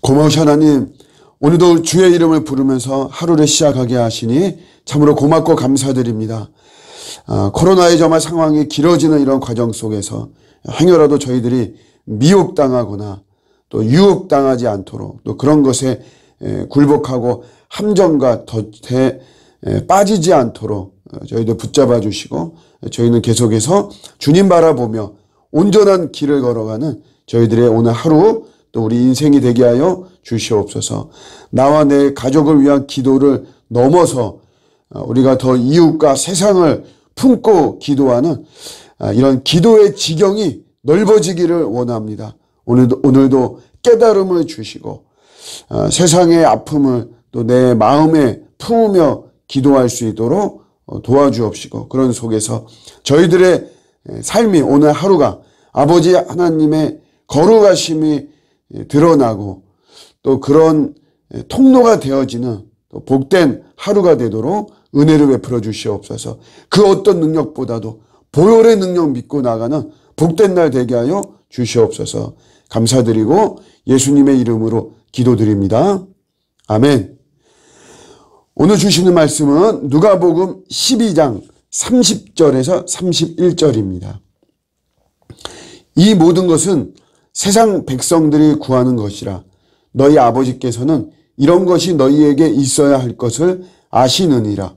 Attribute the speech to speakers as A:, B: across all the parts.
A: 고마우신 하나님, 오늘도 주의 이름을 부르면서 하루를 시작하게 하시니 참으로 고맙고 감사드립니다. 코로나의 정말 상황이 길어지는 이런 과정 속에서 행여라도 저희들이 미혹당하거나 또 유혹당하지 않도록 또 그런 것에 굴복하고 함정과 덫에 빠지지 않도록 저희들 붙잡아 주시고, 저희는 계속해서 주님 바라보며 온전한 길을 걸어가는 저희들의 오늘 하루 또 우리 인생이 되게 하여 주시옵소서. 나와 내 가족을 위한 기도를 넘어서 우리가 더 이웃과 세상을 품고 기도하는 이런 기도의 지경이 넓어지기를 원합니다. 오늘도 깨달음을 주시고 세상의 아픔을 또 내 마음에 품으며 기도할 수 있도록 도와주옵시고, 그런 속에서 저희들의 삶이 오늘 하루가 아버지 하나님의 거룩하심이 드러나고 또 그런 통로가 되어지는 또 복된 하루가 되도록 은혜를 베풀어 주시옵소서. 그 어떤 능력보다도 보혈의 능력 믿고 나가는 복된 날 되게 하여 주시옵소서. 감사드리고 예수님의 이름으로 기도드립니다. 아멘. 오늘 주시는 말씀은 누가복음 12장 30절에서 31절입니다. 이 모든 것은 세상 백성들이 구하는 것이라. 너희 아버지께서는 이런 것이 너희에게 있어야 할 것을 아시느니라.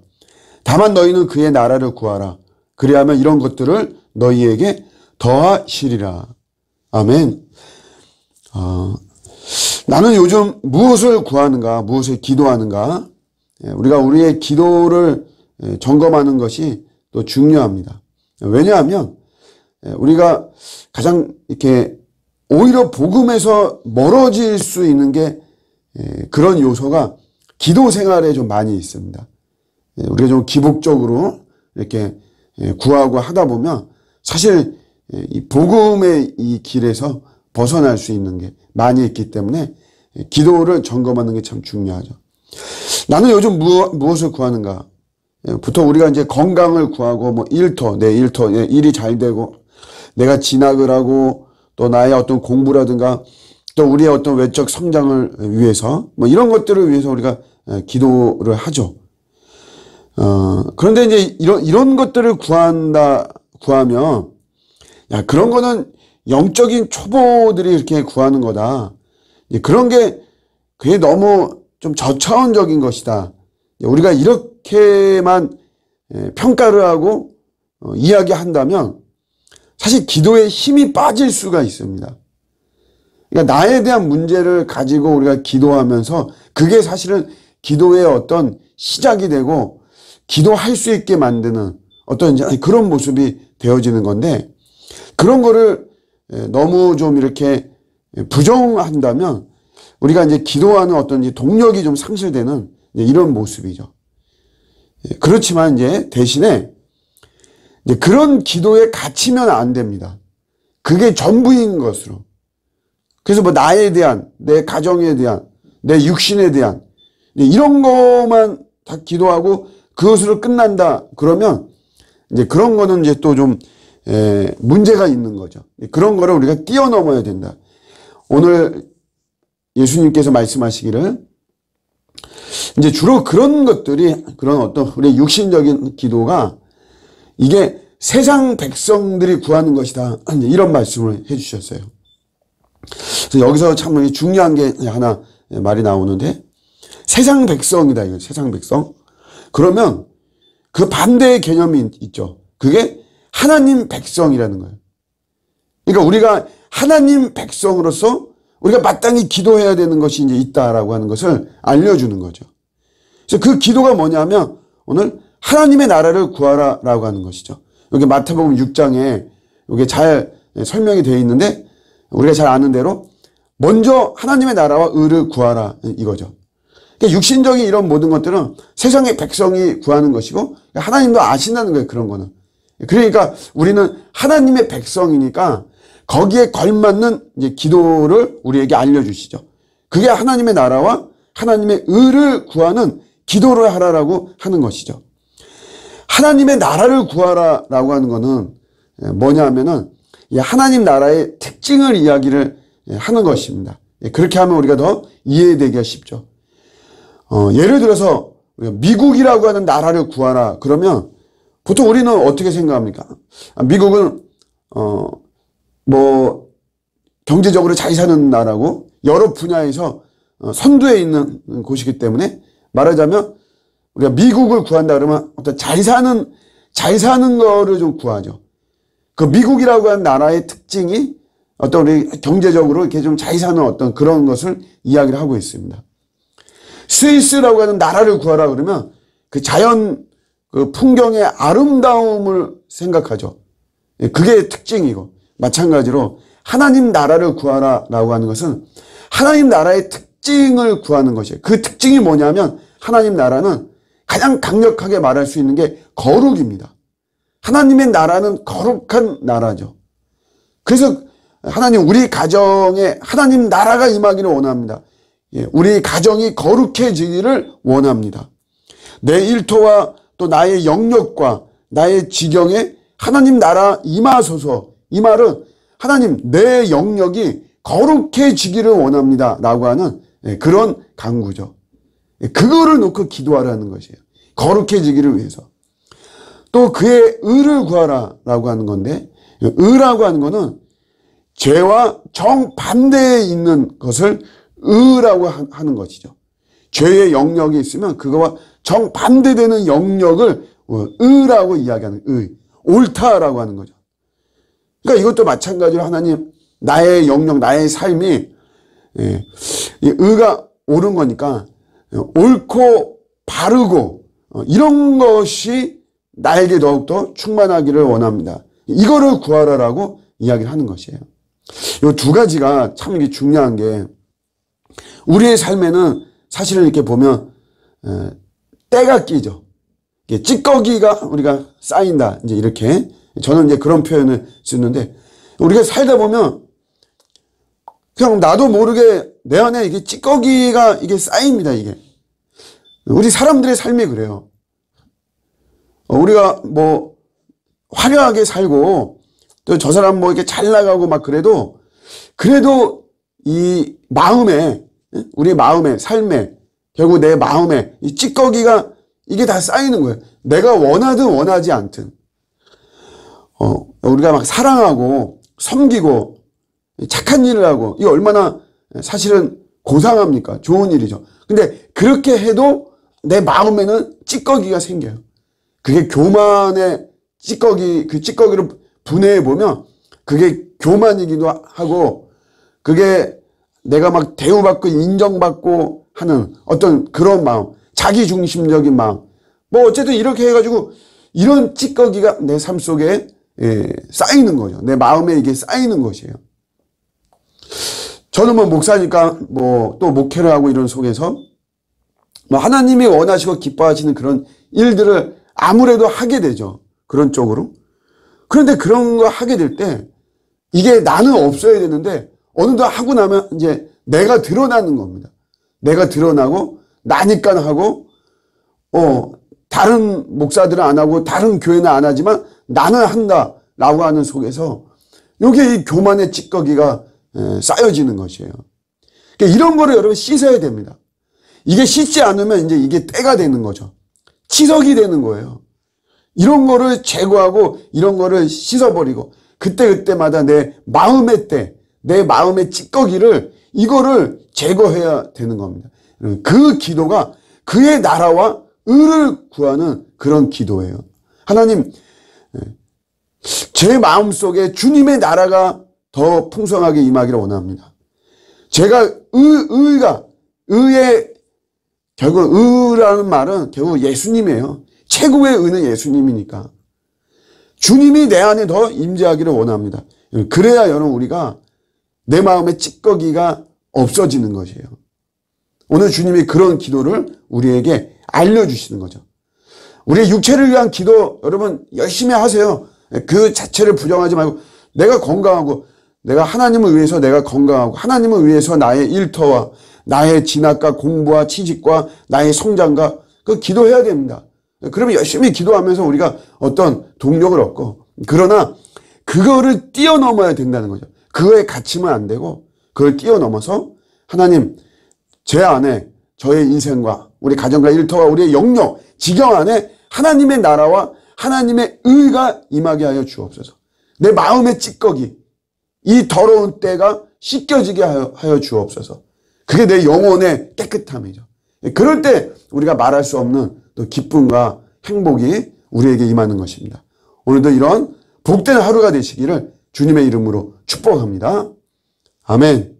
A: 다만 너희는 그의 나라를 구하라. 그리하면 이런 것들을 너희에게 더하시리라. 아멘. 나는 요즘 무엇을 구하는가, 무엇을 기도하는가? 우리가 우리의 기도를 점검하는 것이 또 중요합니다. 왜냐하면 우리가 가장 이렇게 오히려 복음에서 멀어질 수 있는 게 그런 요소가 기도 생활에 좀 많이 있습니다. 우리가 좀 기복적으로 이렇게 구하고 하다 보면 사실 이 복음의 이 길에서 벗어날 수 있는 게 많이 있기 때문에 기도를 점검하는 게 참 중요하죠. 나는 요즘 무엇을 구하는가? 보통 우리가 이제 건강을 구하고 뭐 내 일이 잘 되고 내가 진학을 하고 또 나의 어떤 공부라든가 또 우리의 어떤 외적 성장을 위해서 뭐 이런 것들을 위해서 우리가 기도를 하죠. 그런데 이제 이런 것들을 구하면 야, 그런 거는 영적인 초보들이 이렇게 구하는 거다. 그런 게 그게 너무 좀 저차원적인 것이다. 우리가 이렇게만 평가를 하고 이야기한다면 사실 기도에 힘이 빠질 수가 있습니다. 그러니까 나에 대한 문제를 가지고 우리가 기도하면서 그게 사실은 기도의 어떤 시작이 되고 기도할 수 있게 만드는 어떤 그런 모습이 되어지는 건데, 그런 거를 너무 좀 이렇게 부정한다면 우리가 이제 기도하는 어떤 동력이 좀 상실되는 이런 모습이죠. 그렇지만 이제 대신에 이제 그런 기도에 갇히면 안 됩니다. 그게 전부인 것으로. 그래서 뭐 나에 대한, 내 가정에 대한, 내 육신에 대한 이런 것만 다 기도하고 그것으로 끝난다. 그러면 이제 그런 거는 이제 또 좀 문제가 있는 거죠. 그런 거를 우리가 뛰어넘어야 된다. 오늘 예수님께서 말씀하시기를 이제 주로 그런 것들이 그런 어떤 우리의 육신적인 기도가 이게 세상 백성들이 구하는 것이다. 이런 말씀을 해 주셨어요. 그래서 여기서 참 중요한 게 하나 말이 나오는데, 세상 백성이다. 이거 세상 백성. 그러면 그 반대의 개념이 있죠. 그게 하나님 백성이라는 거예요. 그러니까 우리가 하나님 백성으로서 우리가 마땅히 기도해야 되는 것이 이제 있다라고 하는 것을 알려주는 거죠. 그래서 그 기도가 뭐냐면 오늘 하나님의 나라를 구하라라고 하는 것이죠. 여기 마태복음 6장에 이게 잘 설명이 되어 있는데, 우리가 잘 아는 대로 먼저 하나님의 나라와 의를 구하라 이거죠. 그러니까 육신적인 이런 모든 것들은 세상의 백성이 구하는 것이고 하나님도 아신다는 거예요. 그런 거는. 그러니까 우리는 하나님의 백성이니까 거기에 걸맞는 이제 기도를 우리에게 알려주시죠. 그게 하나님의 나라와 하나님의 의를 구하는 기도를 하라라고 하는 것이죠. 하나님의 나라를 구하라라고 하는 거는 뭐냐 하면은 하나님 나라의 특징을 이야기를 하는 것입니다. 그렇게 하면 우리가 더 이해되기가 쉽죠. 예를 들어서 미국이라고 하는 나라를 구하라 그러면 보통 우리는 어떻게 생각합니까? 미국은 뭐 경제적으로 잘 사는 나라고 여러 분야에서 선두에 있는 곳이기 때문에 말하자면 우리가 미국을 구한다 그러면 어떤 잘 사는 거를 좀 구하죠. 그 미국이라고 하는 나라의 특징이 어떤 우리 경제적으로 이렇게 좀 잘 사는 어떤 그런 것을 이야기를 하고 있습니다. 스위스라고 하는 나라를 구하라 그러면 그 자연 그 풍경의 아름다움을 생각하죠. 그게 특징이고 마찬가지로 하나님 나라를 구하라라고 하는 것은 하나님 나라의 특징을 구하는 것이에요. 그 특징이 뭐냐면 하나님 나라는 가장 강력하게 말할 수 있는 게 거룩입니다. 하나님의 나라는 거룩한 나라죠. 그래서 하나님 우리 가정에 하나님 나라가 임하기를 원합니다. 우리 가정이 거룩해지기를 원합니다. 내 일터와 또 나의 영역과 나의 지경에 하나님 나라 임하소서. 이 말은 하나님 내 영역이 거룩해지기를 원합니다 라고 하는 그런 간구죠. 그거를 놓고 기도하라는 것이에요. 거룩해지기를 위해서. 또 그의 의를 구하라 라고 하는 건데 의라고 하는 거는 죄와 정반대에 있는 것을 의라고 하는 것이죠. 죄의 영역이 있으면 그거와 정반대되는 영역을 의라고 이야기하는 의, 옳다라고 하는 거죠. 그러니까 이것도 마찬가지로 하나님 나의 영역, 나의 삶이 의가 옳은 거니까 옳고 바르고 이런 것이 나에게 더욱더 충만하기를 원합니다. 이거를 구하라라고 이야기를 하는 것이에요. 이 두 가지가 참 중요한 게 우리의 삶에는 사실은 이렇게 보면 때가 끼죠. 찌꺼기가 우리가 쌓인다. 이제 이렇게 저는 이제 그런 표현을 쓰는데 우리가 살다 보면 그냥 나도 모르게 내 안에 이게 찌꺼기가 이게 쌓입니다. 이게 우리 사람들의 삶이 그래요. 우리가 뭐 화려하게 살고 또 저 사람 뭐 이렇게 잘 나가고 막 그래도 이 마음에 우리 마음에 삶에 결국 내 마음에 이 찌꺼기가 이게 다 쌓이는 거예요. 내가 원하든 원하지 않든 우리가 막 사랑하고 섬기고 착한 일을 하고 이게 얼마나 사실은 고상합니까? 좋은 일이죠. 근데 그렇게 해도 내 마음에는 찌꺼기가 생겨요. 그게 교만의 찌꺼기, 그 찌꺼기를 분해해 보면 그게 교만이기도 하고 그게 내가 막 대우받고 인정받고 하는 어떤 그런 마음, 자기중심적인 마음. 뭐 어쨌든 이렇게 해가지고 이런 찌꺼기가 내 삶 속에 쌓이는 거죠. 내 마음에 이게 쌓이는 것이에요. 저는 뭐 목사니까 뭐 또 목회를 하고 이런 속에서 뭐 하나님이 원하시고 기뻐하시는 그런 일들을 아무래도 하게 되죠. 그런 쪽으로. 그런데 그런 거 하게 될 때 이게 나는 없어야 되는데 어느덧 하고 나면 이제 내가 드러나는 겁니다. 내가 드러나고 나니까 하고 다른 목사들은 안 하고 다른 교회는 안 하지만 나는 한다라고 하는 속에서 이게 이 교만의 찌꺼기가 쌓여지는 것이에요. 그러니까 이런 거를 여러분 씻어야 됩니다. 이게 씻지 않으면 이제 이게 때가 되는 거죠. 치석이 되는 거예요. 이런 거를 제거하고 이런 거를 씻어버리고 그때그때마다 내 마음의 때, 내 마음의 찌꺼기를 이거를 제거해야 되는 겁니다. 그 기도가 그의 나라와 의를 구하는 그런 기도예요. 하나님, 제 마음속에 주님의 나라가 더 풍성하게 임하기를 원합니다. 제가 의의 결국 의라는 말은 결국 예수님이에요. 최고의 의는 예수님이니까. 주님이 내 안에 더 임재하기를 원합니다. 그래야 여러분 우리가 내 마음의 찌꺼기가 없어지는 것이에요. 오늘 주님이 그런 기도를 우리에게 알려주시는 거죠. 우리의 육체를 위한 기도 여러분 열심히 하세요. 그 자체를 부정하지 말고 내가 건강하고 내가 하나님을 위해서 내가 건강하고 하나님을 위해서 나의 일터와 나의 진학과 공부와 취직과 나의 성장과 그 기도해야 됩니다. 그러면 열심히 기도하면서 우리가 어떤 동력을 얻고 그러나 그거를 뛰어넘어야 된다는 거죠. 그거에 갇히면 안 되고 그걸 뛰어넘어서 하나님, 제 안에 저의 인생과 우리 가정과 일터와 우리의 영역, 지경 안에 하나님의 나라와 하나님의 의가 임하게 하여 주옵소서. 내 마음의 찌꺼기, 이 더러운 때가 씻겨지게 하여 주옵소서. 그게 내 영혼의 깨끗함이죠. 그럴 때 우리가 말할 수 없는 또 기쁨과 행복이 우리에게 임하는 것입니다. 오늘도 이런 복된 하루가 되시기를 주님의 이름으로 축복합니다. 아멘.